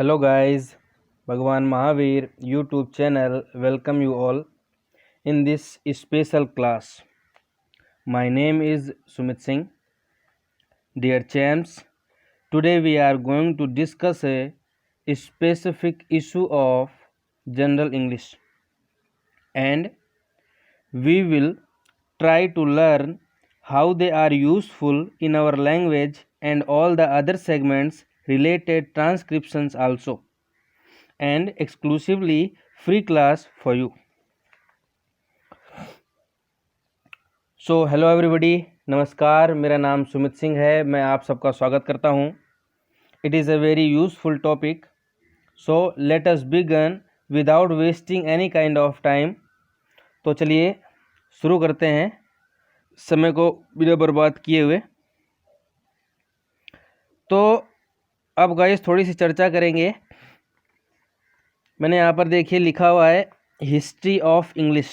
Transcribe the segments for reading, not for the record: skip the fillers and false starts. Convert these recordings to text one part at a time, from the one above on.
Hello guys, Bhagwan Mahavir YouTube channel welcome you all in this special class. My name is Sumit Singh. Dear champs, today we are going to discuss a specific issue of general English and we will try to learn how they are useful in our language and all the other segments related transcriptions also, and exclusively free class for you. So hello everybody, नमस्कार। मेरा नाम सुमित सिंह है। मैं आप सबका स्वागत करता हूं। It is a very useful topic, so let us begin without wasting any kind of time. तो चलिए शुरू करते हैं समय को बिना बर्बाद किए हुए। तो अब गाइस थोड़ी सी चर्चा करेंगे। मैंने यहाँ पर देखिए लिखा हुआ है history of English.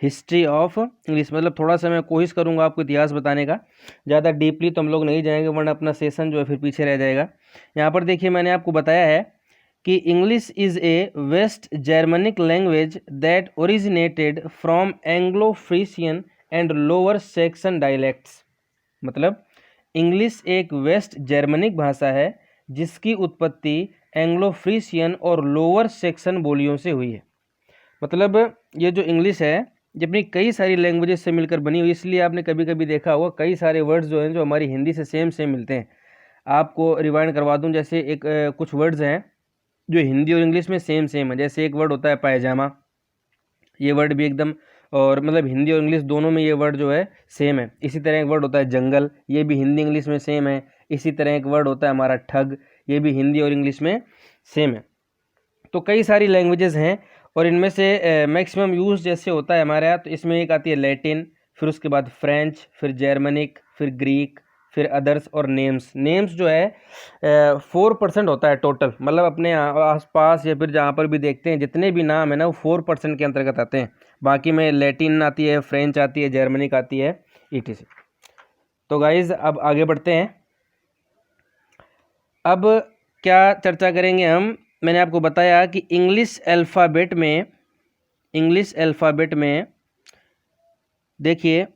History of English मतलब थोड़ा सा मैं कोशिश करूंगा आपको इतिहास बताने का। ज़्यादा डीपली तो हम लोग नहीं जाएंगे वरना अपना सेशन जो है फिर पीछे रह जाएगा। यहाँ पर देखिए मैंने आपको बताया है कि English is a West Germanic language that originated from Anglo Frisian and lower Saxon dialects. मतलब इंग्लिश एक वेस्ट जर्मनिक भाषा है जिसकी उत्पत्ति एंग्लो फ्रीशियन और लोअर सेक्शन बोलियों से हुई है। मतलब ये जो इंग्लिश है ये अपनी कई सारी लैंग्वेजेस से मिलकर बनी हुई, इसलिए आपने कभी कभी देखा होगा कई सारे वर्ड्स जो हैं जो हमारी हिंदी से सेम मिलते हैं। आपको रिवाइंड करवा दूं, जैसे एक कुछ वर्ड्स हैं जो हिंदी और इंग्लिश में सेम है। जैसे एक वर्ड होता है पायजामा, ये वर्ड भी एकदम, और मतलब हिंदी और इंग्लिश दोनों में ये वर्ड जो है सेम है। इसी तरह एक वर्ड होता है जंगल, ये भी हिंदी इंग्लिश में सेम है। इसी तरह एक वर्ड होता है हमारा ठग, ये भी हिंदी और इंग्लिश में सेम है। तो कई सारी लैंग्वेजेस हैं और इनमें से मैक्सिमम यूज़ जैसे होता है हमारे यहाँ, तो इसमें एक आती है लैटिन, फिर उसके बाद फ्रेंच, फिर जर्मनिक, फिर ग्रीक, फिर अदर्स और नेम्स। नेम्स जो है 4% होता है टोटल। मतलब अपने आसपास या फिर जहाँ पर भी देखते हैं जितने भी नाम है ना वो 4% के अंतर्गत आते हैं। बाकी में लैटिन आती है, फ्रेंच आती है, जर्मनिक आती है, etc। तो गाइज अब आगे बढ़ते हैं। अब क्या चर्चा करेंगे हम। मैंने आपको बताया कि इंग्लिश अल्फ़ाबेट में देखिए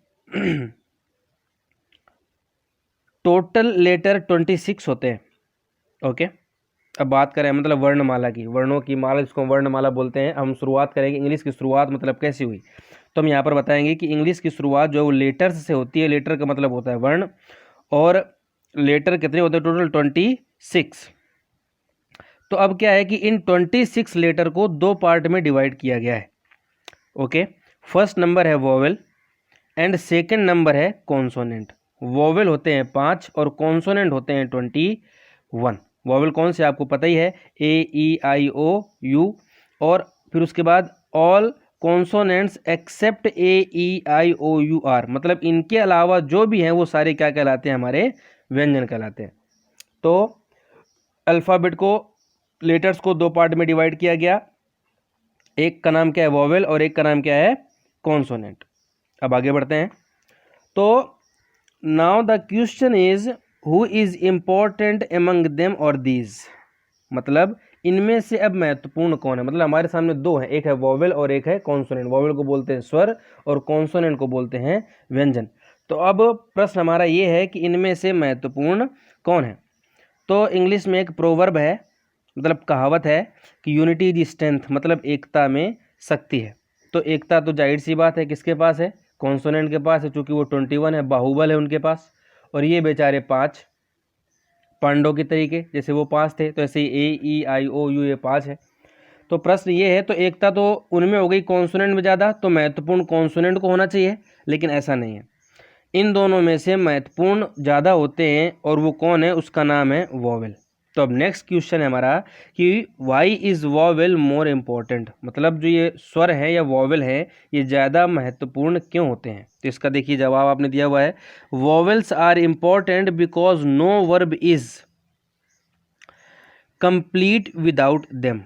टोटल लेटर 26 होते हैं। ओके, अब बात करें मतलब वर्णमाला की, वर्णों की माला जिसको वर्णमाला बोलते हैं। हम शुरुआत करेंगे इंग्लिश की शुरुआत मतलब कैसी हुई, तो हम यहाँ पर बताएंगे कि इंग्लिश की शुरुआत जो है वो लेटर्स से होती है। लेटर का मतलब होता है वर्ण, और लेटर कितने होते हैं टोटल 26। तो अब क्या है कि इन 26 लेटर को दो पार्ट में डिवाइड किया गया है। ओके, फर्स्ट नंबर है वोवेल एंड सेकंड नंबर है कॉन्सोनेंट। वोवेल होते हैं 5 और कॉन्सोनेंट होते हैं 21। वोवेल कौन से आपको पता ही है, ए ई आई ओ यू, और फिर उसके बाद all consonants except A E I O U are. मतलब इनके अलावा जो भी हैं वो सारे क्या कहलाते हैं, हमारे व्यंजन कहलाते हैं। तो अल्फ़ाबेट को, लेटर्स को दो पार्ट में डिवाइड किया गया। एक का नाम क्या है वोवेल और एक का नाम क्या है कॉन्सोनेंट। अब आगे बढ़ते हैं। तो now the question is who is important among them और दीज। मतलब इनमें से अब महत्वपूर्ण कौन है। मतलब हमारे सामने दो हैं, एक है वोवेल और एक है कॉन्सोनेंट। वोवेल को बोलते हैं स्वर और कॉन्सोनेंट को बोलते हैं व्यंजन। तो अब प्रश्न हमारा ये है कि इनमें से महत्वपूर्ण कौन है। तो इंग्लिश में एक प्रोवर्ब है, मतलब कहावत है कि यूनिटी इज स्ट्रेंथ, मतलब एकता में शक्ति है। तो एकता तो जाहिर सी बात है किसके पास है, कॉन्सोनेंट के पास है, चूंकि वो 21 है, बाहुबल है उनके पास। और ये बेचारे 5 पांडव के तरीके, जैसे वो 5 थे तो ऐसे ही ए ई आई ओ यू ये 5 है। तो प्रश्न ये है, तो एकता तो उनमें हो गई कॉन्सोनेंट में ज़्यादा, तो महत्वपूर्ण कॉन्सोनेंट को होना चाहिए, लेकिन ऐसा नहीं है। इन दोनों में से महत्वपूर्ण ज़्यादा होते हैं और वो कौन है, उसका नाम है वोवेल। तो अब नेक्स्ट क्वेश्चन है हमारा कि why is vowel more important. मतलब जो ये स्वर है या वोवेल है ये ज़्यादा महत्वपूर्ण क्यों होते हैं। तो इसका देखिए जवाब आपने दिया हुआ है, vowels are important because no verb is complete without them.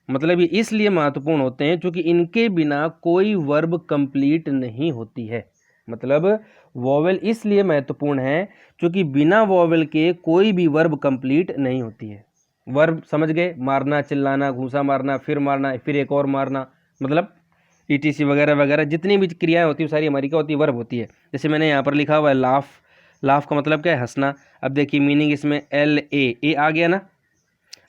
मतलब ये इसलिए महत्वपूर्ण होते हैं क्योंकि इनके बिना कोई वर्ब कंप्लीट नहीं होती है। मतलब वोवेल इसलिए महत्वपूर्ण है क्योंकि बिना वोवेल के कोई भी वर्ब कंप्लीट नहीं होती है। वर्ब समझ गए, मारना, चिल्लाना, घूंसा मारना, फिर एक और मारना, मतलब ETC वगैरह वगैरह जितनी भी क्रियाएं होती है सारी हमारी क्या होती है, वर्ब होती है। जैसे मैंने यहाँ पर लिखा हुआ है लाफ, लाफ का मतलब क्या है, हंसना। अब देखिए मीनिंग इसमें LA आ गया ना।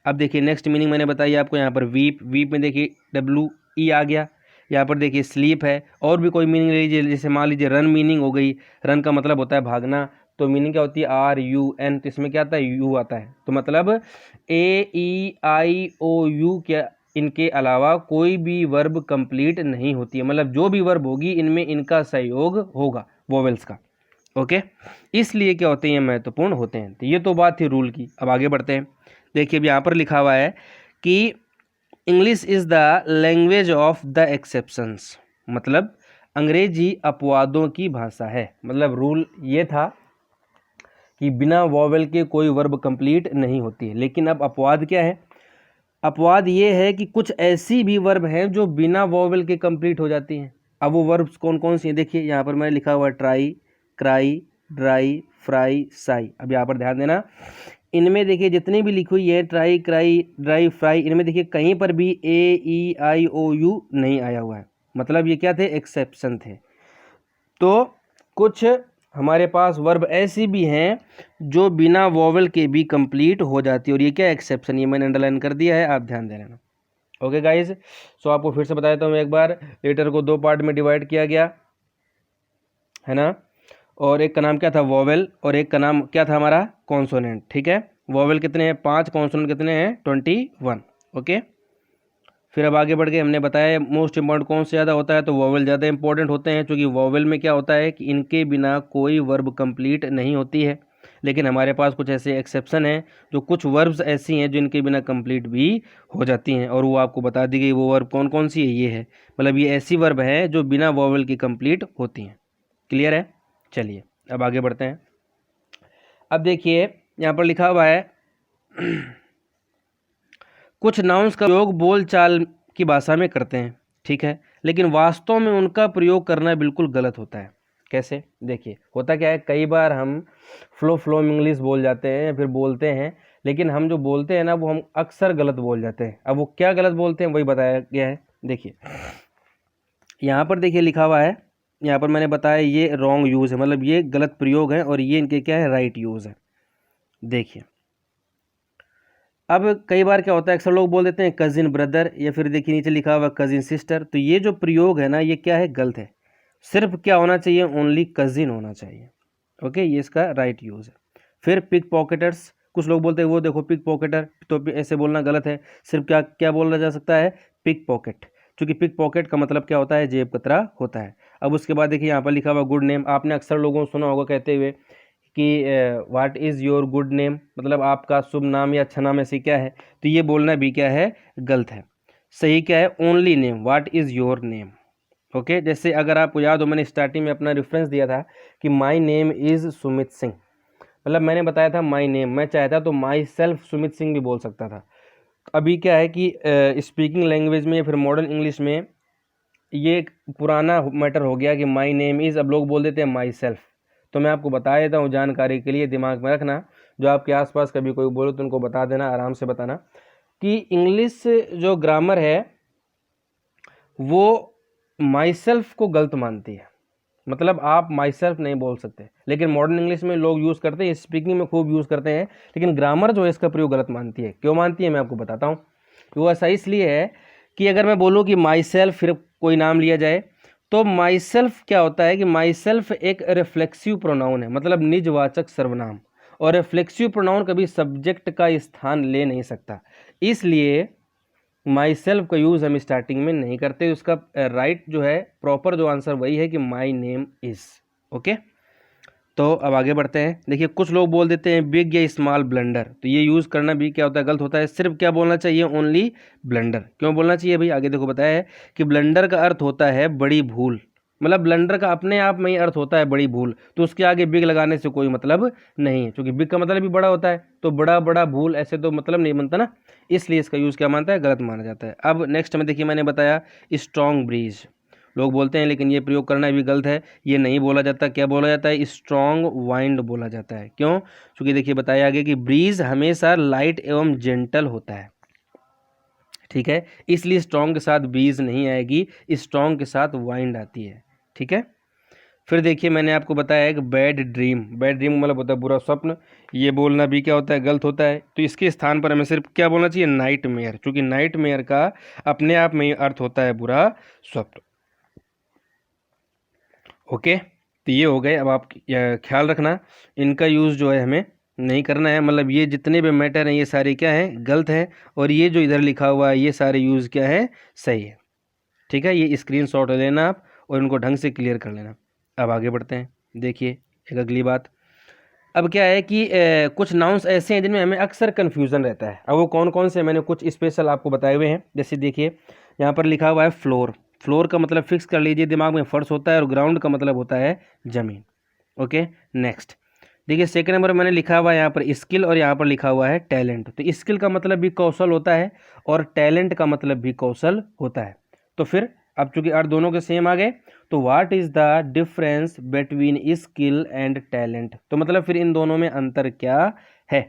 अब देखिए नेक्स्ट मीनिंग मैंने बताई आपको यहाँ पर वीप, वीप में देखिए WE आ गया। यहाँ पर देखिए स्लीप है। और भी कोई मीनिंग ले लीजिए, जैसे मान लीजिए रन मीनिंग हो गई, रन का मतलब होता है भागना, तो मीनिंग क्या होती है RUN, तो इसमें क्या आता है यू आता है, तो मतलब AEIOU क्या, इनके अलावा कोई भी वर्ब कंप्लीट नहीं होती है, मतलब जो भी वर्ब होगी इनमें इनका सहयोग होगा वोवेल्स का। ओके, इसलिए क्या होते हैं, ये महत्वपूर्ण होते हैं। तो ये तो बात थी रूल की। अब आगे बढ़ते हैं। देखिए अब यहाँ पर लिखा हुआ है कि English is the language of the exceptions, मतलब अंग्रेजी अपवादों की भाषा है। मतलब रूल ये था कि बिना वॉवेल के कोई वर्ब कंप्लीट नहीं होती है। लेकिन अब अपवाद क्या है, अपवाद ये है कि कुछ ऐसी भी वर्ब हैं जो बिना वॉवेल के कंप्लीट हो जाती हैं। अब वो वर्ब्स कौन कौन सी हैं, देखिए यहाँ पर मैंने लिखा हुआ है try, cry, dry, fry, Sai. अब यहाँ पर ध्यान देना, इनमें देखिए जितनी भी लिखी हुई है ट्राई, क्राई, ड्राई, फ्राई, इनमें देखिए कहीं पर भी AEIOU नहीं आया हुआ है, मतलब ये क्या थे, एक्सेप्शन थे। तो कुछ हमारे पास वर्ब ऐसी भी हैं जो बिना वॉवेल के भी कंप्लीट हो जाती है, और ये क्या एक्सेप्शन, ये मैंने अंडरलाइन कर दिया है, आप ध्यान दे लेना। ओके गाइज, सो आपको फिर से बता देता हूँ एक बार, लेटर को 2 पार्ट में डिवाइड किया गया है ना, और एक का नाम क्या था वॉवेल, और एक का नाम क्या था हमारा कॉन्सोनेंट। ठीक है, वॉवेल कितने हैं 5, कॉन्सोनेंट कितने हैं 21। ओके, फिर अब आगे बढ़ के हमने बताया मोस्ट इंपॉर्टेंट कौन से ज़्यादा होता है, तो वॉवेल ज़्यादा इंपॉर्टेंट होते हैं, क्योंकि वॉवेल में क्या होता है कि इनके बिना कोई वर्ब कंप्लीट नहीं होती है। लेकिन हमारे पास कुछ ऐसे एक्सेप्शन हैं, जो कुछ वर्ब्स ऐसी हैं जो इनके बिना कंप्लीट भी हो जाती हैं, और वो आपको बता दी गई। वो वर्ब कौन कौन सी है, ये है, मतलब ये ऐसी वर्ब है जो बिना वॉवेल की कंप्लीट होती हैं। क्लियर है, चलिए अब आगे बढ़ते हैं। अब देखिए यहाँ पर लिखा हुआ है कुछ नाउन्स का प्रयोग बोलचाल की भाषा में करते हैं, ठीक है, लेकिन वास्तव में उनका प्रयोग करना बिल्कुल गलत होता है। कैसे, देखिए होता क्या है, कई बार हम फ्लो इंग्लिश बोल जाते हैं या फिर बोलते हैं, लेकिन हम जो बोलते हैं ना वो हम अक्सर गलत बोल जाते हैं। अब वो क्या गलत बोलते हैं वही बताया गया है। देखिए यहाँ पर देखिए लिखा हुआ है, यहाँ पर मैंने बताया ये रॉन्ग यूज़ है, मतलब ये गलत प्रयोग है, और ये इनके क्या है राइट यूज़ है। देखिए अब कई बार क्या होता है, अक्सर लोग बोल देते हैं कजिन ब्रदर, या फिर देखिए नीचे लिखा हुआ कजिन सिस्टर, तो ये जो प्रयोग है ना ये क्या है, गलत है। सिर्फ क्या होना चाहिए, ओनली कजिन होना चाहिए। ओके, ये इसका राइट यूज़ है। फिर पिक पॉकेटर्स, कुछ लोग बोलते हैं वो देखो पिक पॉकेटर, तो ऐसे बोलना गलत है। सिर्फ क्या क्या बोला जा सकता है, पिक पॉकेट, क्योंकि पिक पॉकेट का मतलब क्या होता है, जेब कतरा होता है। अब उसके बाद देखिए यहाँ पर लिखा हुआ गुड नेम, आपने अक्सर लोगों को सुना होगा कहते हुए कि what is your good name, मतलब आपका शुभ नाम या अच्छा नाम ऐसे क्या है, तो ये बोलना भी क्या है, गलत है। सही क्या है, only name, what is your name. Okay, जैसे अगर आपको याद हो मैंने स्टार्टिंग में अपना रेफरेंस दिया था कि my name is Sumit Singh, मतलब मैंने बताया था माय नेम, मैं चाहता तो माई सेल्फ सुमित सिंह भी बोल सकता था। अभी क्या है कि स्पीकिंग लैंग्वेज में या फिर मॉडर्न इंग्लिश में ये एक पुराना मैटर हो गया कि माय नेम इज़, अब लोग बोल देते हैं माई सेल्फ। तो मैं आपको बता देता हूँ जानकारी के लिए, दिमाग में रखना, जो आपके आसपास कभी कोई बोले तो उनको बता देना, आराम से बताना कि इंग्लिश जो ग्रामर है वो माई सेल्फ को गलत मानती है, मतलब आप माई सेल्फ नहीं बोल सकते। लेकिन मॉडर्न इंग्लिश में लोग यूज़ करते हैं, स्पीकिंग में खूब यूज़ करते हैं, लेकिन ग्रामर जो है इसका प्रयोग गलत मानती है। क्यों मानती है मैं आपको बताता हूँ। वो ऐसा इसलिए है कि अगर मैं बोलूँ कि माई सेल्फ, फिर कोई नाम लिया जाए, तो माई सेल्फ क्या होता है कि माई सेल्फ एक रिफ्लेक्सिव प्रोनाउन है, मतलब निजवाचक सर्वनाम, और रिफ्लेक्सिव प्रोनाउन कभी सब्जेक्ट का स्थान ले नहीं सकता। इसलिए माई सेल्फ का यूज़ हम स्टार्टिंग में नहीं करते। उसका राइट जो है, प्रॉपर जो आंसर वही है कि माई नेम इज़। ओके, तो अब आगे बढ़ते हैं। देखिए कुछ लोग बोल देते हैं बिग या स्मॉल ब्लंडर, तो ये यूज़ करना भी क्या होता है, गलत होता है। सिर्फ क्या बोलना चाहिए, ओनली ब्लंडर। क्यों बोलना चाहिए भाई, आगे देखो बताया है कि ब्लंडर का अर्थ होता है बड़ी भूल, मतलब ब्लंडर का अपने आप में ही अर्थ होता है बड़ी भूल, तो उसके आगे बिग लगाने से कोई मतलब नहीं है, क्योंकि बिग का मतलब भी बड़ा होता है, तो बड़ा बड़ा भूल ऐसे तो मतलब नहीं बनता ना, इसलिए इसका यूज़ क्या मानता है, गलत माना जाता है। अब नेक्स्ट में देखिए मैंने बताया स्ट्रॉन्ग ब्रीज, लोग बोलते हैं, लेकिन ये प्रयोग करना भी गलत है। ये नहीं बोला जाता। क्या बोला जाता है? स्ट्रॉन्ग वाइंड बोला जाता है। क्यों? क्योंकि देखिए बताया आगे कि ब्रीज हमेशा लाइट एवं जेंटल होता है, ठीक है, इसलिए स्ट्रॉन्ग के साथ ब्रीज नहीं आएगी, स्ट्रॉन्ग के साथ वाइंड आती है, ठीक है। फिर देखिए मैंने आपको बताया एक बैड ड्रीम। बैड ड्रीम मतलब होता है बुरा स्वप्न। ये बोलना भी क्या होता है? गलत होता है। तो इसके स्थान पर हमें सिर्फ क्या बोलना चाहिए? नाइट मेयर, क्योंकि नाइट मेयर का अपने आप में ही अर्थ होता है बुरा स्वप्न। ओके, तो ये हो गए। अब आप ख्याल रखना, इनका यूज़ जो है हमें नहीं करना है। मतलब ये जितने भी मैटर हैं ये सारे क्या हैं? गलत है। और ये जो इधर लिखा हुआ है ये सारे यूज़ क्या है? सही है, ठीक है। ये स्क्रीनशॉट लेना आप और इनको ढंग से क्लियर कर लेना। अब आगे बढ़ते हैं। देखिए एक अगली बात। अब क्या है कि कुछ नाउन्स ऐसे हैं जिनमें हमें अक्सर कन्फ्यूज़न रहता है। अब वो कौन कौन से, मैंने कुछ स्पेशल आपको बताए हुए हैं। जैसे देखिए यहाँ पर लिखा हुआ है फ्लोर। फ्लोर का मतलब फिक्स कर लीजिए दिमाग में, फर्श होता है, और ग्राउंड का मतलब होता है ज़मीन। ओके, नेक्स्ट देखिए सेकंड नंबर मैंने लिखा हुआ है यहाँ पर स्किल, और यहाँ पर लिखा हुआ है टैलेंट। तो स्किल का मतलब भी कौशल होता है और टैलेंट का मतलब भी कौशल होता है। तो फिर अब चूंकि अर्थ दोनों के सेम आ गए, तो what is the difference between skill and talent? तो मतलब फिर इन दोनों में अंतर क्या है?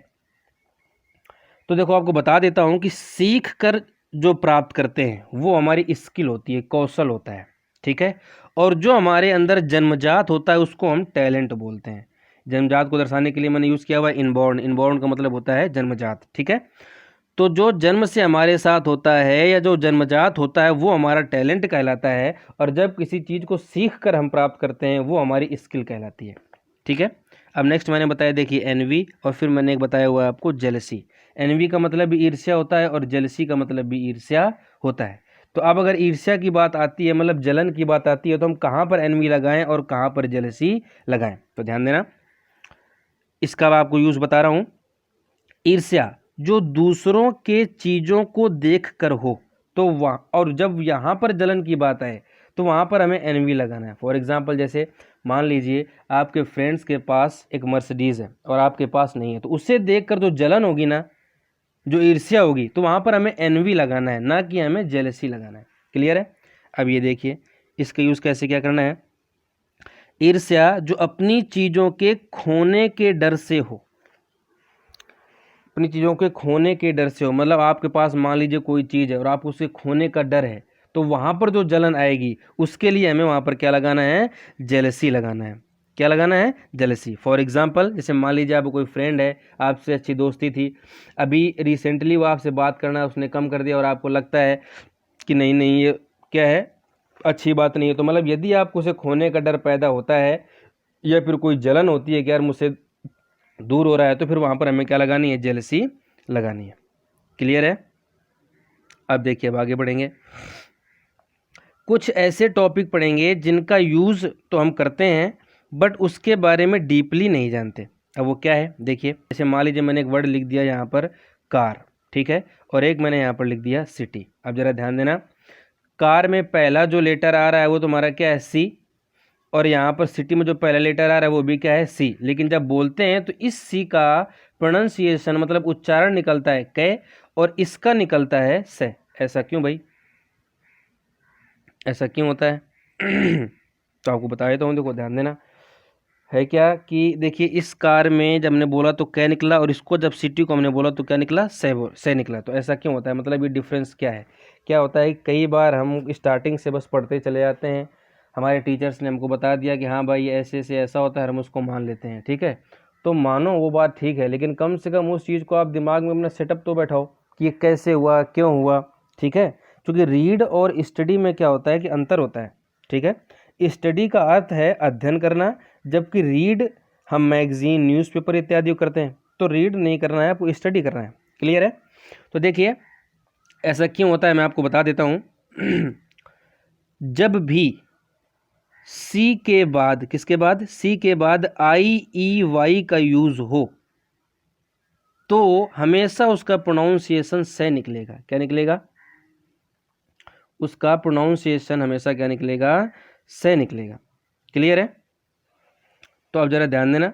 तो देखो आपको बता देता हूं कि सीख कर जो प्राप्त करते हैं वो हमारी स्किल होती है, कौशल होता है, ठीक है। और जो हमारे अंदर जन्मजात होता है उसको हम टैलेंट बोलते हैं। जन्मजात को दर्शाने के लिए मैंने यूज़ किया हुआ है इनबॉर्न। इनबॉर्न का मतलब होता है जन्मजात, ठीक है। तो जो जन्म से हमारे साथ होता है या जो जन्मजात होता है वो हमारा टैलेंट कहलाता है, और जब किसी चीज़ को सीख कर हम प्राप्त करते हैं वो हमारी स्किल कहलाती है, ठीक है। अब नेक्स्ट मैंने बताया देखिए एनवी, और फिर मैंने एक बताया हुआ है आपको जेलसी। एनवी का मतलब भी ईर्ष्या होता है और जेलसी का मतलब भी ईर्ष्या होता है। तो अब अगर ईर्ष्या की बात आती है, मतलब जलन की बात आती है, तो हम कहाँ पर एनवी लगाएं और कहाँ पर जेलसी लगाएं? तो ध्यान देना, इसका मैं आपको यूज़ बता रहा हूँ। ईर्ष्या जो दूसरों के चीज़ों को देख कर हो, तो वहाँ, और जब यहाँ पर जलन की बात आए तो वहाँ पर हमें एनवी लगाना है। फॉर एग्जांपल जैसे मान लीजिए आपके फ्रेंड्स के पास एक मर्सिडीज़ है और आपके पास नहीं है, तो उसे देख कर जो जलन होगी ना, जो ईर्ष्या होगी, तो वहाँ पर हमें एनवी लगाना है, ना कि हमें जेलसी लगाना है। क्लियर है? अब ये देखिए इसका यूज़ कैसे क्या करना है। ईर्ष्या जो अपनी चीज़ों के खोने के डर से हो, अपनी चीज़ों के खोने के डर से हो, मतलब आपके पास मान लीजिए कोई चीज़ है और आप उसे खोने का डर है, तो वहाँ पर जो जलन आएगी उसके लिए हमें वहाँ पर क्या लगाना है? जेलसी लगाना है। क्या लगाना है? जेलसी। फॉर एग्जांपल जैसे मान लीजिए आप कोई फ्रेंड है, आपसे अच्छी दोस्ती थी, अभी रिसेंटली वो आपसे बात करना उसने कम कर दिया और आपको लगता है कि नहीं नहीं ये क्या है, अच्छी बात नहीं है। तो मतलब यदि आपको उसे खोने का डर पैदा होता है या फिर कोई जलन होती है कि यार मुझसे दूर हो रहा है, तो फिर वहाँ पर हमें क्या लगानी है? जेलसी लगानी है। क्लियर है? अब देखिए अब आगे बढ़ेंगे। कुछ ऐसे टॉपिक पढ़ेंगे जिनका यूज़ तो हम करते हैं बट उसके बारे में डीपली नहीं जानते। अब वो क्या है देखिए, जैसे मान लीजिए मैंने एक वर्ड लिख दिया यहाँ पर कार, ठीक है, और एक मैंने यहाँ पर लिख दिया सिटी। अब ज़रा ध्यान देना, कार में पहला जो लेटर आ रहा है वो तुम्हारा क्या है? सी, और यहाँ पर सिटी में जो पहला लेटर आ रहा है वो भी क्या है? सी। लेकिन जब बोलते हैं तो इस सी का प्रोनाउंसिएशन मतलब उच्चारण निकलता है कै, और इसका निकलता है से। ऐसा क्यों भाई? ऐसा क्यों होता है? तो आपको बता देता हूँ, देखो ध्यान देना। है क्या कि देखिए इस कार में जब हमने बोला तो कै निकला, और इसको जब सिटी को हमने बोला तो क्या निकला? से निकला। तो ऐसा क्यों होता है? मतलब ये डिफरेंस क्या है? क्या होता है कई बार हम स्टार्टिंग से बस पढ़ते चले जाते हैं, हमारे टीचर्स ने हमको बता दिया कि हाँ भाई ऐसे से ऐसा होता है, हम उसको मान लेते हैं, ठीक है। तो मानो वो बात ठीक है, लेकिन कम से कम उस चीज़ को आप दिमाग में अपना सेटअप तो बैठाओ कि ये कैसे हुआ, क्यों हुआ, ठीक है। क्योंकि रीड और स्टडी में क्या होता है कि अंतर होता है, ठीक है। स्टडी का अर्थ है अध्ययन करना, जबकि रीड हम मैगजीन न्यूज़पेपर इत्यादि को करते हैं। तो रीड नहीं करना है, आपको स्टडी करना है। क्लियर है? तो देखिए ऐसा क्यों होता है मैं आपको बता देता हूँ। जब भी सी के बाद, किसके बाद? सी के बाद आई ई वाई का यूज हो तो हमेशा उसका प्रोनाउंसिएशन से निकलेगा। क्या निकलेगा? उसका प्रोनाउंसिएशन हमेशा क्या निकलेगा? से निकलेगा। क्लियर है? तो अब जरा ध्यान देना।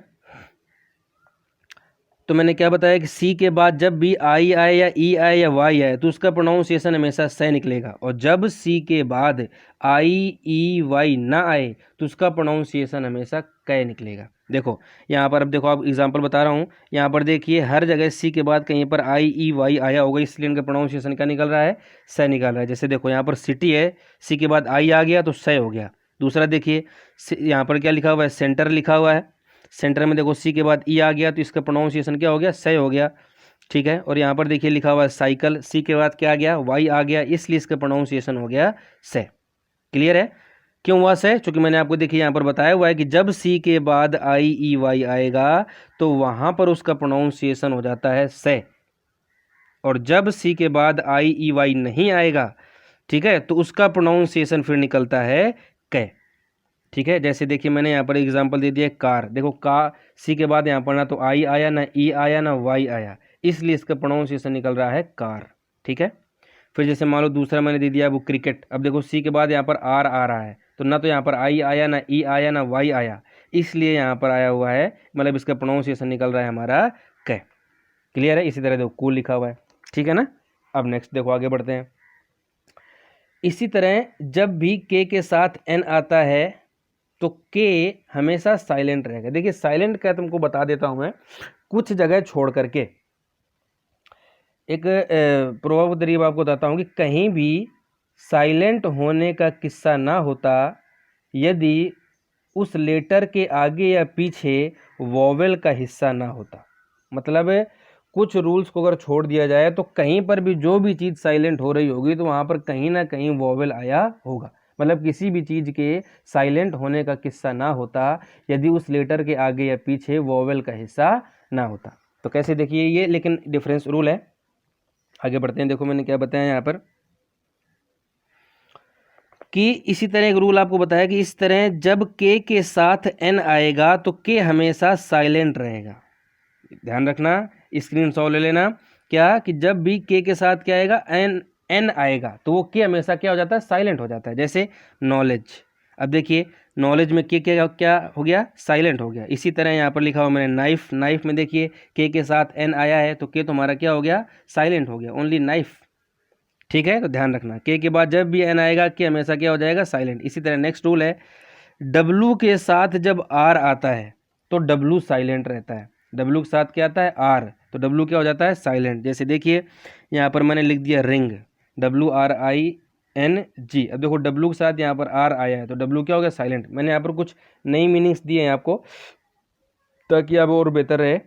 तो मैंने क्या बताया कि सी के बाद जब भी आई आए या ई आए या वाई आए तो उसका प्रोनाउंसिएशन हमेशा से निकलेगा, और जब सी के बाद आई ई वाई ना आए तो उसका प्रोनाउंसिएशन हमेशा कै निकलेगा। देखो यहाँ पर, अब देखो आप एग्जांपल बता रहा हूँ, यहाँ पर देखिए हर जगह सी के बाद कहीं पर आई ई वाई आया होगा, इसलिए इनका प्रोनाउंसिएशन क्या निकल रहा है, से निकल रहा है। जैसे देखो यहाँ पर सिटी है, सी के बाद आई आ गया तो से हो गया। दूसरा देखिए यहाँ पर क्या लिखा हुआ है, सेंटर लिखा हुआ है, सेंटर में देखो सी के बाद ई आ गया तो इसका प्रोनाउंसिएशन क्या हो गया, से हो गया। ठीक है, और यहाँ पर देखिए लिखा हुआ है साइकिल, सी के बाद क्या आ गया, वाई आ गया, इसलिए इसका प्रोनाउंसिएशन हो गया से। क्लियर है? क्यों हुआ से? क्योंकि मैंने आपको देखिए यहाँ पर बताया हुआ है कि जब सी के बाद आई ई वाई आएगा तो वहाँ पर उसका प्रोनाउंसिएशन हो जाता है से, और जब सी के बाद आई ई वाई नहीं आएगा, ठीक है, तो उसका प्रोनाउंसिएशन फिर निकलता है कै। ठीक है, जैसे देखिए मैंने यहाँ पर एग्जांपल दे दिया कार, देखो का सी के बाद यहाँ पर ना तो आई आया, ना ई आया, ना वाई आया, इसलिए इसका प्रोनाउंसिएशन निकल रहा है कार। ठीक है, फिर जैसे मान लो दूसरा मैंने दे दिया वो क्रिकेट, अब देखो सी के बाद यहाँ पर आर आ रहा है तो ना तो यहाँ पर आई आया, ना ई आया, ना वाई आया, इसलिए यहाँ पर आया हुआ है, मतलब इसका प्रोनाउंसिएशन निकल रहा है हमारा कै। क्लियर है? इसी तरह देखो कूल लिखा हुआ है। ठीक है ना? अब नेक्स्ट देखो आगे बढ़ते हैं। इसी तरह जब भी के साथ एन आता है तो के हमेशा साइलेंट रहेगा। देखिए साइलेंट क्या तुमको बता देता हूं मैं, कुछ जगह छोड़ करके एक प्रभाव तरीका आपको बताता हूं कि कहीं भी साइलेंट होने का किस्सा ना होता यदि उस लेटर के आगे या पीछे वॉवेल का हिस्सा ना होता। मतलब कुछ रूल्स को अगर छोड़ दिया जाए तो कहीं पर भी जो भी चीज़ साइलेंट हो रही होगी तो वहाँ पर कहीं ना कहीं वॉवेल आया होगा। मतलब किसी भी चीज़ के साइलेंट होने का किस्सा ना होता यदि उस लेटर के आगे या पीछे वॉवेल का हिस्सा ना होता। तो कैसे देखिए ये लेकिन डिफरेंस रूल है। आगे बढ़ते हैं। देखो मैंने क्या बताया यहाँ पर कि इसी तरह एक रूल आपको बताया कि इस तरह जब के साथ एन आएगा तो के हमेशा साइलेंट रहेगा। ध्यान रखना, स्क्रीनशॉट ले लेना। क्या कि जब भी के साथ क्या आएगा, एन आएगा तो वो के हमेशा क्या हो जाता है, साइलेंट हो जाता है। जैसे नॉलेज, अब देखिए नॉलेज में के क्या हो गया, साइलेंट हो गया। इसी तरह यहाँ पर लिखा हुआ मैंने नाइफ, नाइफ में देखिए के साथ एन आया है तो के तुम्हारा क्या हो गया, साइलेंट हो गया, ओनली नाइफ। ठीक है, तो ध्यान रखना के बाद जब भी एन आएगा के हमेशा क्या हो जाएगा, साइलेंट। इसी तरह नेक्स्ट रूल है डब्लू के साथ जब आर आता है तो डब्लू साइलेंट रहता है। डब्लू के साथ क्या आता है, आर, तो डब्लू क्या हो जाता है, साइलेंट। जैसे देखिए यहाँ पर मैंने लिख दिया रिंग, WRING। अब देखो डब्लू के साथ यहाँ पर आर आया है तो डब्लू क्या हो गया, साइलेंट। मैंने यहाँ पर कुछ नई मीनिंग्स दिए हैं आपको ताकि आप और बेहतर रहे,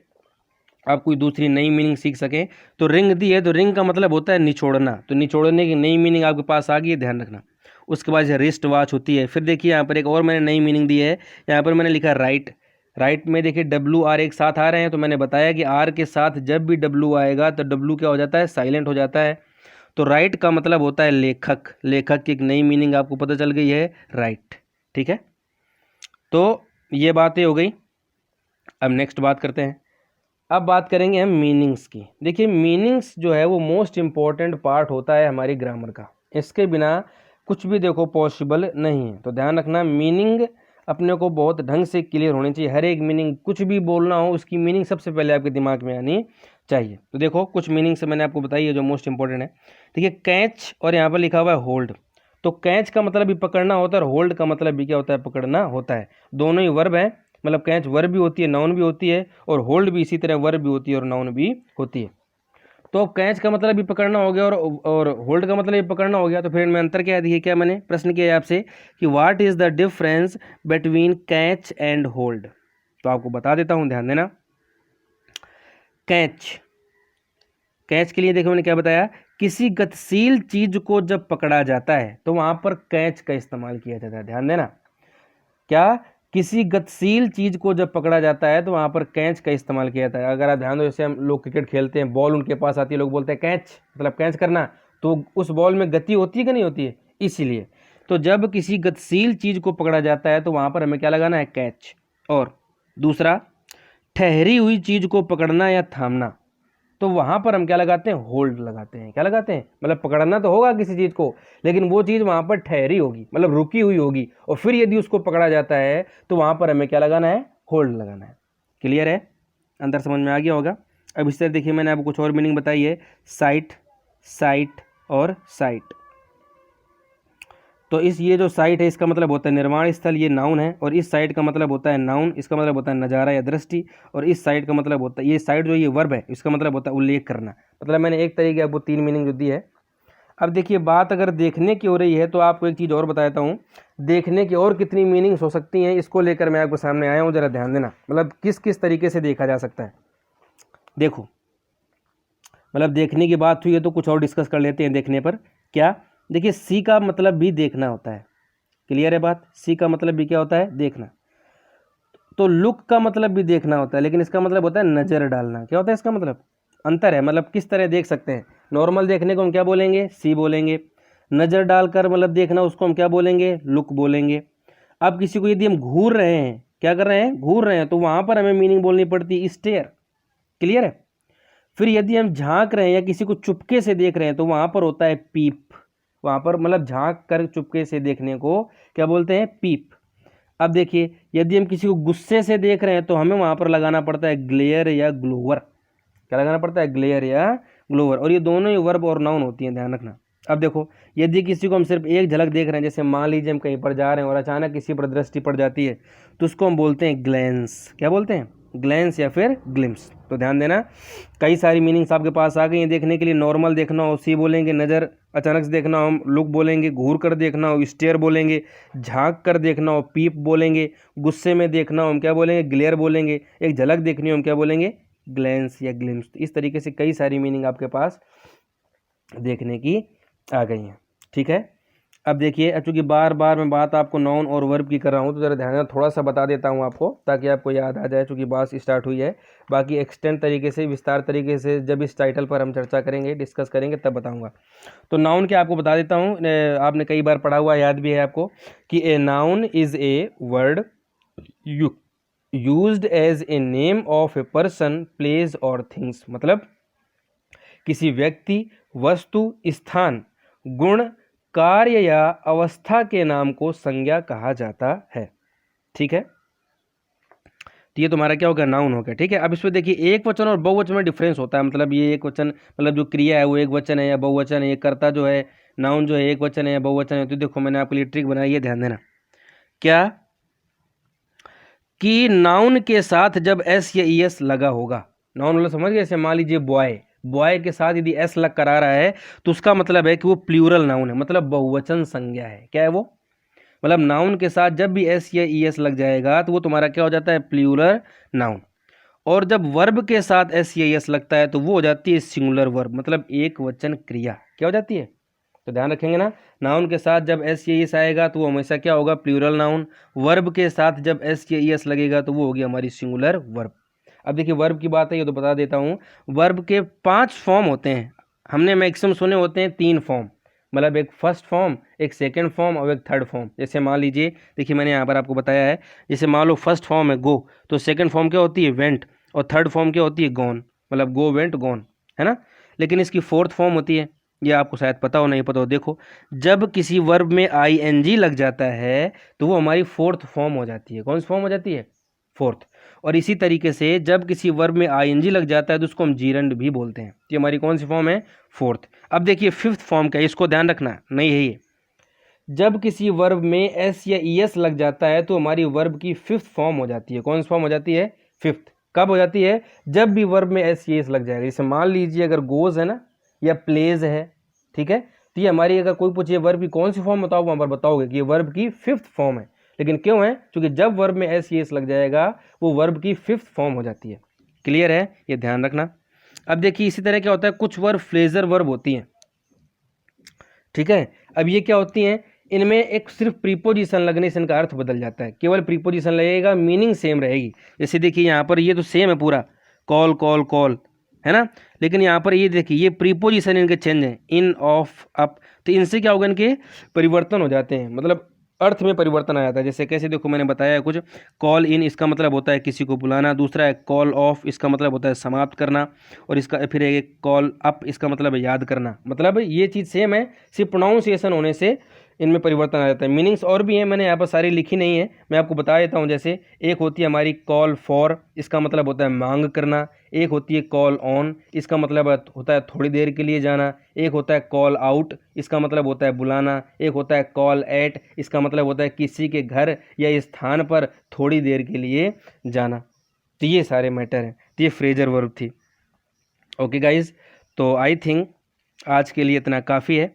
आप कोई दूसरी नई मीनिंग सीख सकें। तो रिंग दी है तो रिंग का मतलब होता है निचोड़ना, तो निचोड़ने की नई मीनिंग आपके पास आ गई है, ध्यान रखना। उसके बाद रिस्ट वॉच होती है। फिर देखिए यहाँ पर एक और मैंने नई मीनिंग दी है, यहाँ पर मैंने लिखा राइट। राइट में देखिए WR एक साथ आ रहे हैं तो मैंने बताया कि आर के साथ जब भी डब्लू आएगा तो डब्लू क्या हो जाता है, साइलेंट हो जाता है। तो राइट का मतलब होता है लेखक, लेखक की एक नई मीनिंग आपको पता चल गई है, राइट। ठीक है, तो ये बातें हो गई। अब नेक्स्ट बात करते हैं। अब बात करेंगे हम मीनिंग्स की। देखिए मीनिंग्स जो है वो मोस्ट इम्पॉर्टेंट पार्ट होता है हमारी ग्रामर का, इसके बिना कुछ भी देखो पॉसिबल नहीं है। तो ध्यान रखना, मीनिंग अपने को बहुत ढंग से क्लियर होनी चाहिए। हर एक मीनिंग, कुछ भी बोलना हो उसकी मीनिंग सबसे पहले आपके दिमाग में आनी चाहिए। तो देखो कुछ मीनिंग से मैंने आपको बताई है जो मोस्ट इंपॉर्टेंट है। देखिए कैच और यहाँ पर लिखा हुआ है होल्ड। तो कैच का मतलब भी पकड़ना होता है और होल्ड का मतलब भी क्या होता है, पकड़ना होता है। दोनों ही वर्ब है, मतलब कैच वर्ब भी होती है, नाउन भी होती है, और होल्ड भी इसी तरह वर्ब भी होती है और नाउन भी होती है। तो अब कैच का मतलब भी पकड़ना हो गया और होल्ड का मतलब भी पकड़ना हो गया। तो फिर इनमें अंतर क्या है, देखिए क्या मैंने प्रश्न किया है आपसे कि what is the difference between catch and hold. तो आपको बता देता हूं, ध्यान देना। कैच, कैच के लिए देखो मैंने क्या बताया, किसी गतिशील चीज को जब पकड़ा जाता है तो वहां पर कैच का इस्तेमाल किया जाता है। ध्यान देना, क्या किसी गतिशील चीज को जब पकड़ा जाता है तो वहां पर कैच का इस्तेमाल किया जाता है। अगर आप ध्यान दो, जैसे हम लोग क्रिकेट खेलते हैं, बॉल उनके पास आती है, लोग बोलते हैं कैच, मतलब कैच करना, तो उस बॉल में गति होती है कि नहीं होती है, इसीलिए। तो जब किसी गतिशील चीज को पकड़ा जाता है तो वहां पर हमें क्या लगाना है, कैच। और दूसरा, ठहरी हुई चीज को पकड़ना या थामना, तो वहां पर हम क्या लगाते हैं, होल्ड लगाते हैं। क्या लगाते हैं, मतलब पकड़ना तो होगा किसी चीज को, लेकिन वो चीज वहां पर ठहरी होगी, मतलब रुकी हुई होगी, और फिर यदि उसको पकड़ा जाता है तो वहां पर हमें क्या लगाना है, होल्ड लगाना है। क्लियर है, अंदर समझ में आ गया होगा। अब इस तरह देखिए मैंने आपको कुछ और मीनिंग बताई है, साइट, साइट और साइट। तो इस ये जो साइट है इसका मतलब होता है निर्माण स्थल, ये नाउन है, और इस साइट का मतलब होता है नाउन, इसका मतलब होता है नज़ारा या दृष्टि, और इस साइट का मतलब होता है, ये साइट जो ये वर्ब है इसका मतलब होता है उल्लेख करना। मतलब मैंने एक तरीके आपको 3 मीनिंग जो दी है। अब देखिए बात अगर देखने की हो रही है तो आपको एक चीज़ और बता देता हूँ, देखने की और कितनी मीनिंग्स हो सकती हैं इसको लेकर मैं आपको सामने आया हूँ, ज़रा ध्यान देना। मतलब किस किस तरीके से देखा जा सकता है। देखो मतलब देखने की बात हुई है तो कुछ और डिस्कस कर लेते हैं देखने पर। क्या, देखिए सी का मतलब भी देखना होता है, क्लियर है बात, सी का मतलब भी क्या होता है, देखना। तो लुक का मतलब भी देखना होता है, लेकिन इसका मतलब होता है नज़र डालना। क्या होता है इसका मतलब, अंतर है। मतलब किस तरह देख सकते हैं, नॉर्मल देखने को हम क्या बोलेंगे, सी बोलेंगे, नज़र डालकर मतलब देखना उसको हम क्या बोलेंगे, लुक बोलेंगे। अब किसी को यदि हम घूर रहे हैं, क्या कर रहे हैं, घूर रहे हैं, तो वहाँ पर हमें मीनिंग बोलनी पड़ती है स्टेयर, क्लियर है। फिर यदि हम झांक रहे हैं या किसी को चुपके से देख रहे हैं तो वहाँ पर होता है पीप, वहाँ पर मतलब झांक कर चुपके से देखने को क्या बोलते हैं, पीप। अब देखिए यदि हम किसी को गुस्से से देख रहे हैं तो हमें वहाँ पर लगाना पड़ता है ग्लेयर या ग्लोवर। क्या लगाना पड़ता है, ग्लेयर या ग्लोवर, और ये दोनों ही वर्ब और नाउन होती हैं, ध्यान रखना। अब देखो यदि किसी को हम सिर्फ एक झलक देख रहे हैं, जैसे मान लीजिए हम कहीं पर जा रहे हैं और अचानक किसी पर दृष्टि पड़ जाती है तो उसको हम बोलते हैं ग्लैंस। क्या बोलते हैं, ग्लैंस या फिर ग्लिम्स। तो ध्यान देना कई सारी मीनिंग्स आपके पास आ गई हैं देखने के लिए। नॉर्मल देखना हो सी बोलेंगे, नज़र अचानक से देखना हो हम लुक बोलेंगे, घूर कर देखना हो स्टेयर बोलेंगे, झांक कर देखना हो पीप बोलेंगे, गुस्से में देखना हो हम क्या बोलेंगे, ग्लेयर बोलेंगे, एक झलक देखनी हो हम क्या बोलेंगे, ग्लैंस या ग्लिम्स। इस तरीके से कई सारी मीनिंग आपके पास देखने की आ गई हैं, ठीक है। अब देखिए अब चूँकि बार बार मैं बात आपको नाउन और वर्ब की कर रहा हूँ तो ज़रा ध्यान थोड़ा सा बता देता हूँ आपको ताकि आपको याद आ जाए, चूँकि बात स्टार्ट हुई है। बाकी एक्सटेंड तरीके से, विस्तार तरीके से जब इस टाइटल पर हम चर्चा करेंगे, डिस्कस करेंगे तब बताऊँगा। तो नाउन क्या आपको बता देता हूँ, आपने कई बार पढ़ा हुआ, याद भी है आपको, कि a noun is a word used as a name of a person, place और थिंग्स। मतलब किसी व्यक्ति, वस्तु, स्थान, गुण, कार्य या अवस्था के नाम को संज्ञा कहा जाता है, ठीक है। तो ये तुम्हारा क्या होगा, नाउन हो गया, ठीक है। अब इसमें देखिए एक वचन और बहुवचन में डिफरेंस होता है। मतलब ये एक वचन मतलब जो क्रिया है वो एक वचन है या बहुवचन है, ये कर्ता जो है नाउन जो है एक वचन है या बहुवचन है। तो देखो मैंने आपके लिए ट्रिक बनाई है, ध्यान देना। क्या, कि नाउन के साथ जब एस या ई एस लगा होगा, नाउन वाला समझ गए, जैसे मान लीजिए बॉय, बॉय के साथ यदि एस लग कर आ रहा है तो उसका मतलब है कि वो प्लूरल नाउन है, मतलब बहुवचन संज्ञा है। क्या है वो, मतलब नाउन के साथ जब भी एस या ई एस लग जाएगा तो वो तुम्हारा क्या हो जाता है, प्लूरल नाउन। और जब वर्ब के साथ एस या ई एस लगता है तो वो हो जाती है सिंगुलर वर्ब, मतलब एक वचन क्रिया। क्या हो जाती है, तो ध्यान रखेंगे ना, नाउन के साथ जब एस या ई एस आएगा तो वो हमेशा क्या होगा, प्लूरल नाउन। वर्ब के साथ जब एस या ई एस लगेगा तो वो होगी हमारी सिंगुलर वर्ब। अब देखिए वर्ब की बात है ये तो बता देता हूँ, वर्ब के 5 फॉर्म होते हैं। हमने मैक्सिमम सुने होते हैं 3 फॉर्म, मतलब एक फर्स्ट फॉर्म, एक सेकंड फॉर्म और एक थर्ड फॉर्म। जैसे मान लीजिए, देखिए मैंने यहाँ पर आपको बताया है, जैसे मान लो फर्स्ट फॉर्म है गो, तो सेकंड फॉर्म क्या होती है, वेंट, और थर्ड फॉर्म क्या होती है, गॉन, मतलब गो वेंट गॉन, है ना। लेकिन इसकी फोर्थ फॉर्म होती है, ये आपको शायद पता हो नहीं पता हो। देखो जब किसी वर्ब में आई एन जी लग जाता है तो वो हमारी फोर्थ फॉर्म हो जाती है। कौन सी फॉर्म हो जाती है, फोर्थ। और इसी तरीके से जब किसी वर्ब में आई एन जी लग जाता है तो उसको हम जीरंड भी बोलते हैं। ये हमारी कौन सी फॉर्म है, फोर्थ। अब देखिए फिफ्थ फॉर्म क्या है, इसको ध्यान रखना, नहीं है ये, जब किसी वर्ब में एस या ई एस लग जाता है तो हमारी वर्ब की फिफ्थ फॉर्म हो जाती है। कौन सी फॉर्म हो जाती है, फिफ्थ। कब हो जाती है, जब भी वर्ब में एस या ई एस लग जाएगा। जैसे मान लीजिए अगर गोज है ना, या प्लेज है, ठीक है, तो ये हमारी, अगर कोई पूछे वर्ब की कौन सी फॉर्म बताओ, वहाँ पर बताओगे कि ये वर्ब की फिफ्थ फॉर्म है। लेकिन क्यों है, क्योंकि जब वर्ब में एस या ई एस लग जाएगा वो वर्ब की फिफ्थ फॉर्म हो जाती है। क्लियर है, ये ध्यान रखना। अब देखिए इसी तरह क्या होता है, कुछ वर्ब फ्रेजर वर्ब होती हैं, ठीक है। अब ये क्या होती हैं, इनमें एक सिर्फ प्रीपोजिशन लगने से इनका अर्थ बदल जाता है। केवल प्रीपोजिशन लगेगा, मीनिंग सेम रहेगी। जैसे देखिए यहाँ पर ये तो सेम है पूरा, कॉल कॉल कॉल, है ना। लेकिन यहाँ पर ये देखिए ये प्रीपोजिशन इनके चेंज हैं, इन, ऑफ, अप, तो इनसे क्या होगा, इनके परिवर्तन हो जाते हैं, मतलब अर्थ में परिवर्तन आ जाता है। जैसे कैसे, देखो मैंने बताया है कुछ, कॉल इन इसका मतलब होता है किसी को बुलाना, दूसरा है कॉल ऑफ, इसका मतलब होता है समाप्त करना, और इसका फिर एक कॉल अप, इसका मतलब है याद करना। मतलब ये चीज़ सेम है, सिर्फ प्रोनाउंसिएशन होने से इनमें परिवर्तन आ जाता है। मीनिंग्स और भी हैं, मैंने यहाँ पर सारी लिखी नहीं है, मैं आपको बता देता हूँ। जैसे एक होती है हमारी कॉल फॉर, इसका मतलब होता है मांग करना। एक होती है कॉल ऑन, इसका मतलब होता है थोड़ी देर के लिए जाना। एक होता है कॉल आउट, इसका मतलब होता है बुलाना। एक होता है कॉल एट, इसका मतलब होता है किसी के घर या स्थान पर थोड़ी देर के लिए जाना। तो ये सारे मैटर हैं, तो ये फ्रेजर वर्ब थी। ओके गाइज, तो आई थिंक आज के लिए इतना काफ़ी है।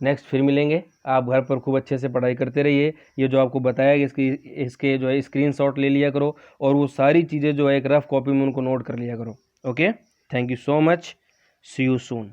नेक्स्ट फिर मिलेंगे। आप घर पर खूब अच्छे से पढ़ाई करते रहिए। ये जो आपको बताया कि इसके जो है स्क्रीनशॉट ले लिया करो, और वो सारी चीज़ें जो है एक रफ कॉपी में उनको नोट कर लिया करो। Okay, thank you so much, see you soon.